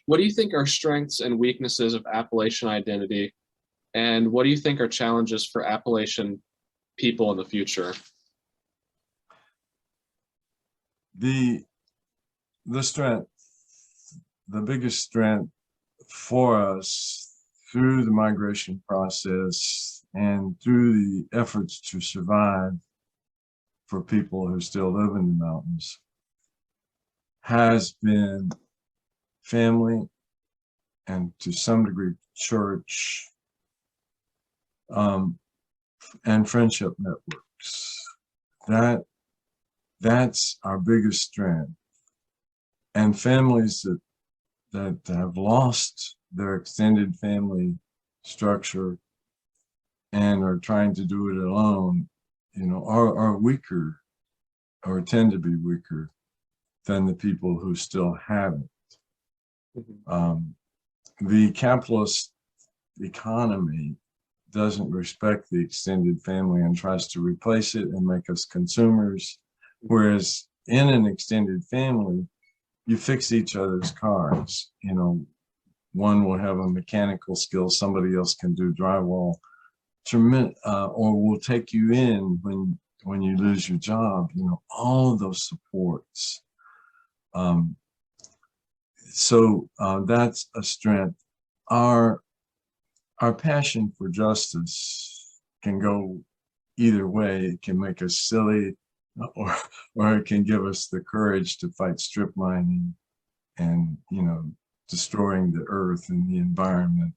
What do you think are strengths and weaknesses of Appalachian identity? And what do you think are challenges for Appalachian people in the future? The strength, the biggest strength for us through the migration process and through the efforts to survive for people who still live in the mountains has been family and to some degree church, and friendship networks. That's our biggest strength. And families that have lost their extended family structure and are trying to do it alone, are weaker or tend to be weaker than the people who still have it. The capitalist economy doesn't respect the extended family and tries to replace it and make us consumers. Whereas in an extended family, you fix each other's cars. One will have a mechanical skill, somebody else can do drywall, or will take you in when you lose your job. All of those supports. So that's a strength. Our passion for justice can go either way. It can make us silly, or it can give us the courage to fight strip mining and destroying the earth and the environment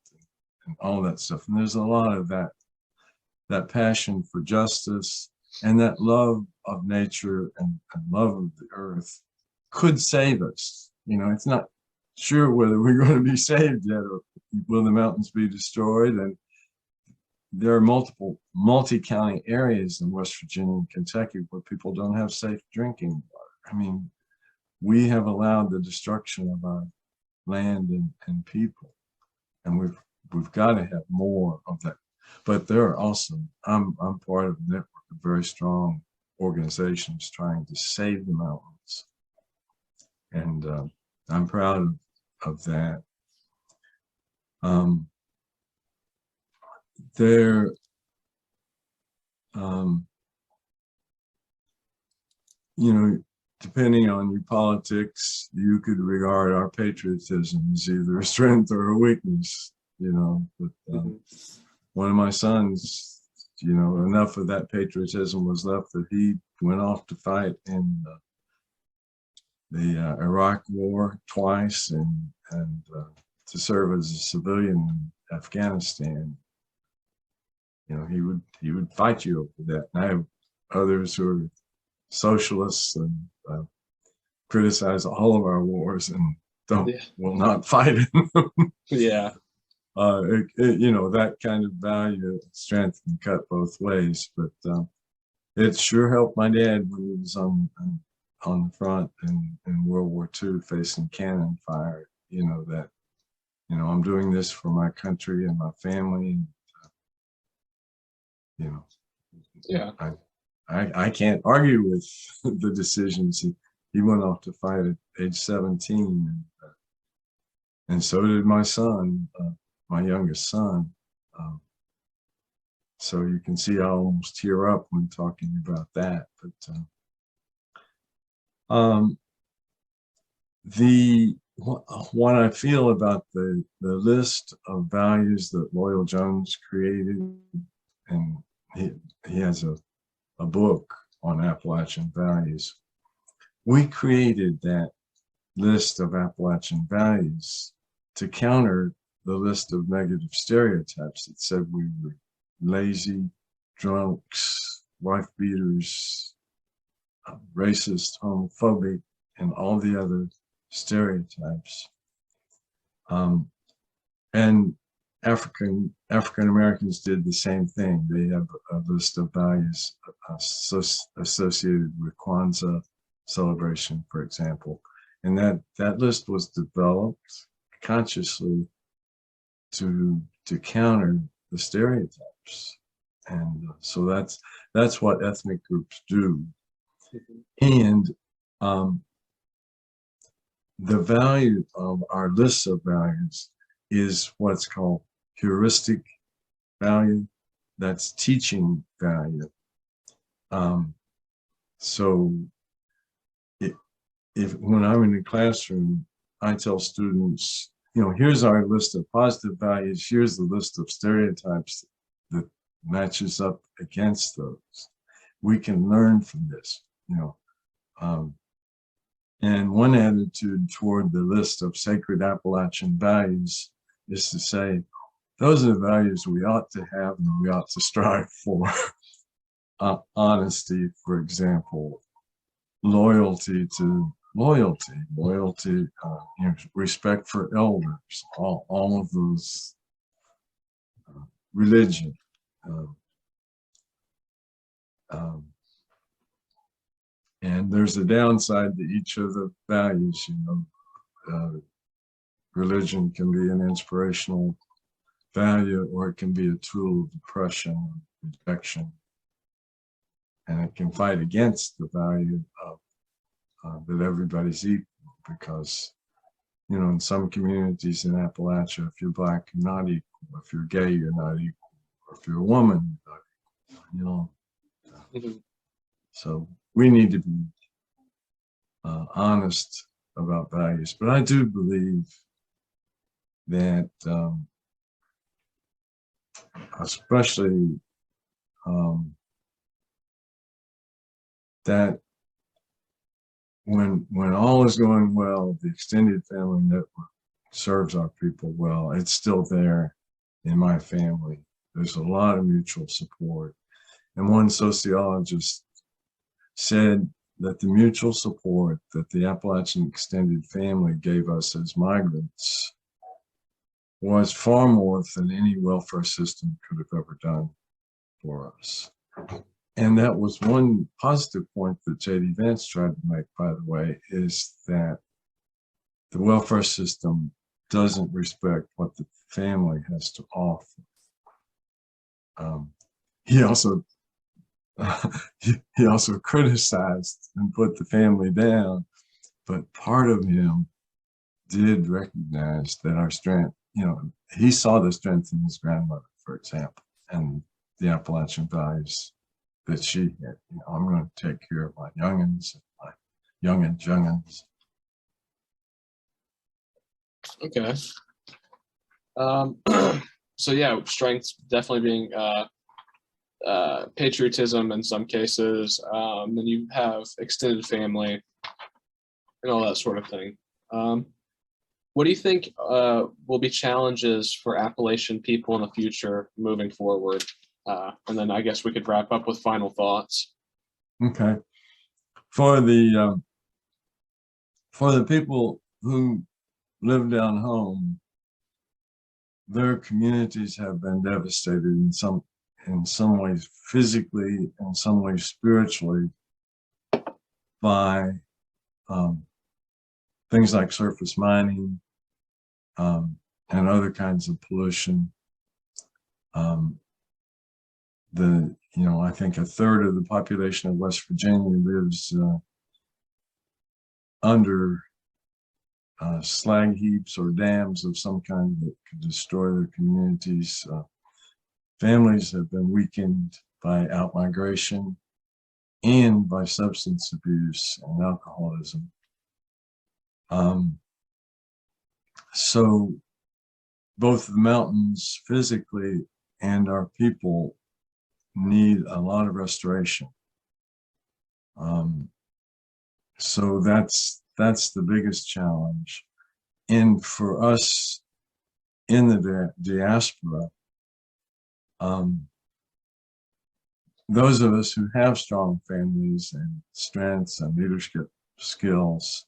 and all that stuff. And there's a lot of that passion for justice and that love of nature and love of the earth could save us. It's not sure whether we're going to be saved yet, or will the mountains be destroyed. And there are multiple multi-county areas in West Virginia and Kentucky where people don't have safe drinking water. I mean, we have allowed the destruction of our land and people, and we've got to have more of that. But there are also, I'm part of a network of very strong organizations trying to save the mountains, and I'm proud of that. There, depending on your politics, you could regard our patriotism as either a strength or a weakness, but one of my sons, enough of that patriotism was left that he went off to fight in the Iraq War twice and to serve as a civilian in Afghanistan. He would fight you over that. And I have others who are socialists and criticize all of our wars and will not fight in them. Yeah. That kind of value and strength can cut both ways, but it sure helped my dad when he was on the front in World War II facing cannon fire, that I'm doing this for my country and my family. Yeah. I can't argue with the decisions. He went off to fight at age 17, and so did my son, my youngest son. So you can see I almost tear up when talking about that. But what I feel about the list of values that Loyal Jones created, and he has a book on Appalachian values. We created that list of Appalachian values to counter the list of negative stereotypes that said we were lazy, drunks, wife beaters, racist, homophobic, and all the other stereotypes. And African Americans did the same thing. They have a list of values associated with Kwanzaa celebration, for example. And that list was developed consciously to counter the stereotypes. And so that's what ethnic groups do. And the value of our list of values is what's called heuristic value. That's teaching value. So if when I'm in the classroom, I tell students, here's our list of positive values. Here's the list of stereotypes that matches up against those. We can learn from this, and one attitude toward the list of sacred Appalachian values is to say, those are the values we ought to have and we ought to strive for. Honesty, for example, loyalty, respect for elders, all of those, religion. And there's a downside to each of the values, religion can be an inspirational value, or it can be a tool of oppression, rejection, and it can fight against the value of that everybody's equal, because in some communities in Appalachia, if you're Black, you're not equal. If you're gay, you're not equal. Or if you're a woman, you're not equal. So we need to be honest about values. But I do believe that, especially that when all is going well, the extended family network serves our people well. It's still there in my family. There's a lot of mutual support. And one sociologist said that the mutual support that the Appalachian extended family gave us as migrants was far more than any welfare system could have ever done for us. And that was one positive point that J.D. Vance tried to make, by the way, is that the welfare system doesn't respect what the family has to offer. He also criticized and put the family down, but part of him did recognize that our strength, he saw the strength in his grandmother, for example, and the Appalachian values that she had. I'm going to take care of my youngins, my youngins. Okay. So yeah, strengths definitely being patriotism in some cases. Then you have extended family and all that sort of thing. What do you think will be challenges for Appalachian people in the future moving forward? And then I guess we could wrap up with final thoughts. Okay. For the people who live down home, their communities have been devastated in some ways physically, in some ways spiritually, by things like surface mining and other kinds of pollution. I think a third of the population of West Virginia lives under slag heaps or dams of some kind that could destroy their communities. Families have been weakened by outmigration and by substance abuse and alcoholism. So both the mountains physically and our people need a lot of restoration. So that's the biggest challenge. And for us in the diaspora, those of us who have strong families and strengths and leadership skills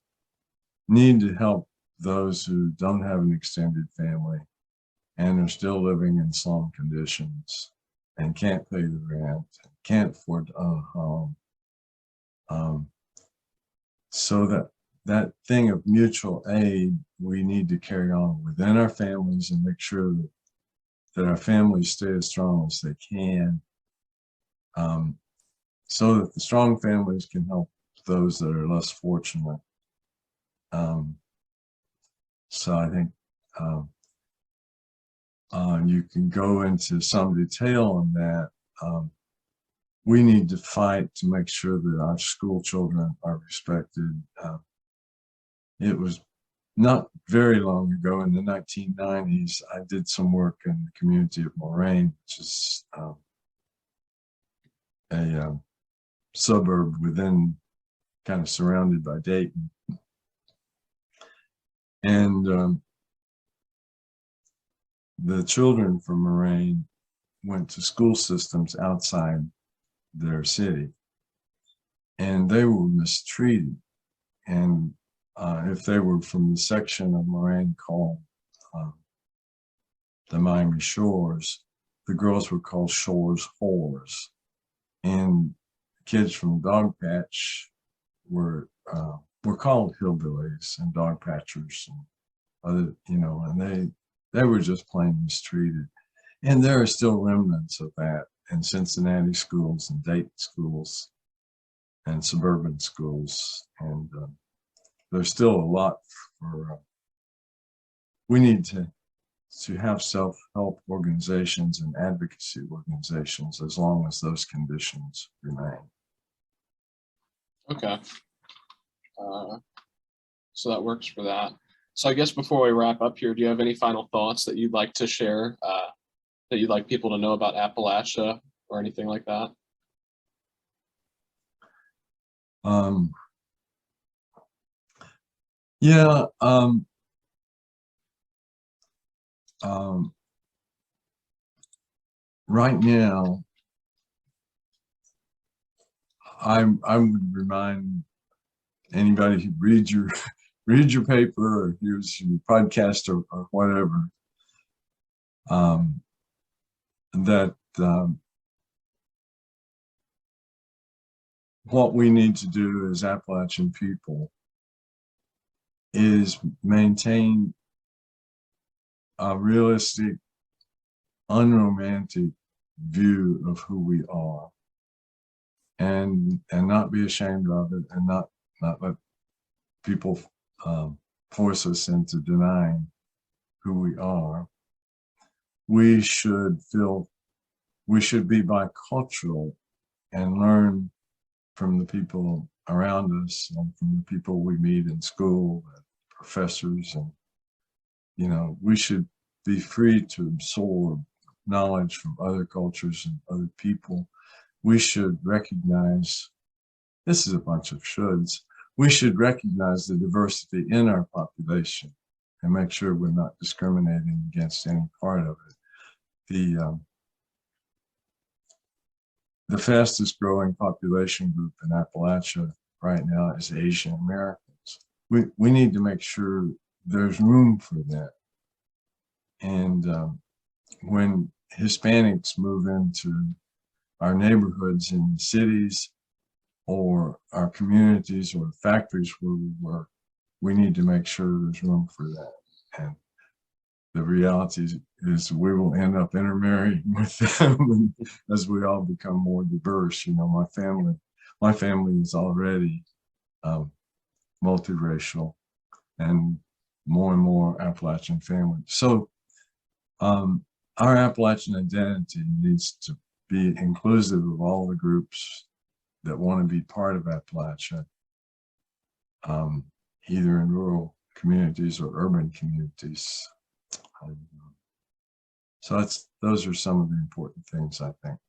need to help those who don't have an extended family and are still living in slum conditions and can't pay the rent, can't afford to own a home. So that thing of mutual aid, we need to carry on within our families and make sure that our families stay as strong as they can, so that the strong families can help those that are less fortunate. So I think you can go into some detail on that. We need to fight to make sure that our school children are respected. It was not very long ago, in the 1990s, I did some work in the community of Moraine, which is a suburb within, kind of surrounded by Dayton. And the children from Moraine went to school systems outside their city, and they were mistreated. And if they were from the section of Moraine called the Miami Shores, the girls were called Shores whores, and kids from Dog Patch were called hillbillies and dog patchers and other, and they were just plain mistreated. And there are still remnants of that in Cincinnati schools and Dayton schools and suburban schools. And there's still a lot for, we need to have self-help organizations and advocacy organizations as long as those conditions remain. Okay. So that works for that. So I guess before we wrap up here, do you have any final thoughts that you'd like to share, that you'd like people to know about Appalachia or anything like that? Yeah. Right now, I would remind anybody who reads your paper or hears your podcast or whatever, that what we need to do as Appalachian people is maintain a realistic, unromantic view of who we are, and not be ashamed of it, and not let people force us into denying who we are. We should be bicultural and learn from the people around us and from the people we meet in school, and professors, and we should be free to absorb knowledge from other cultures and other people. We should recognize, this is a bunch of shoulds, we should recognize the diversity in our population and make sure we're not discriminating against any part of it. The fastest growing population group in Appalachia right now is Asian Americans. We need to make sure there's room for that. And when Hispanics move into our neighborhoods in the cities or our communities or factories where we work, we need to make sure there's room for that. And the reality is we will end up intermarrying with them as we all become more diverse. My family is already multiracial, and more Appalachian families. So our Appalachian identity needs to be inclusive of all the groups that want to be part of Appalachia, either in rural communities or urban communities. So those are some of the important things, I think.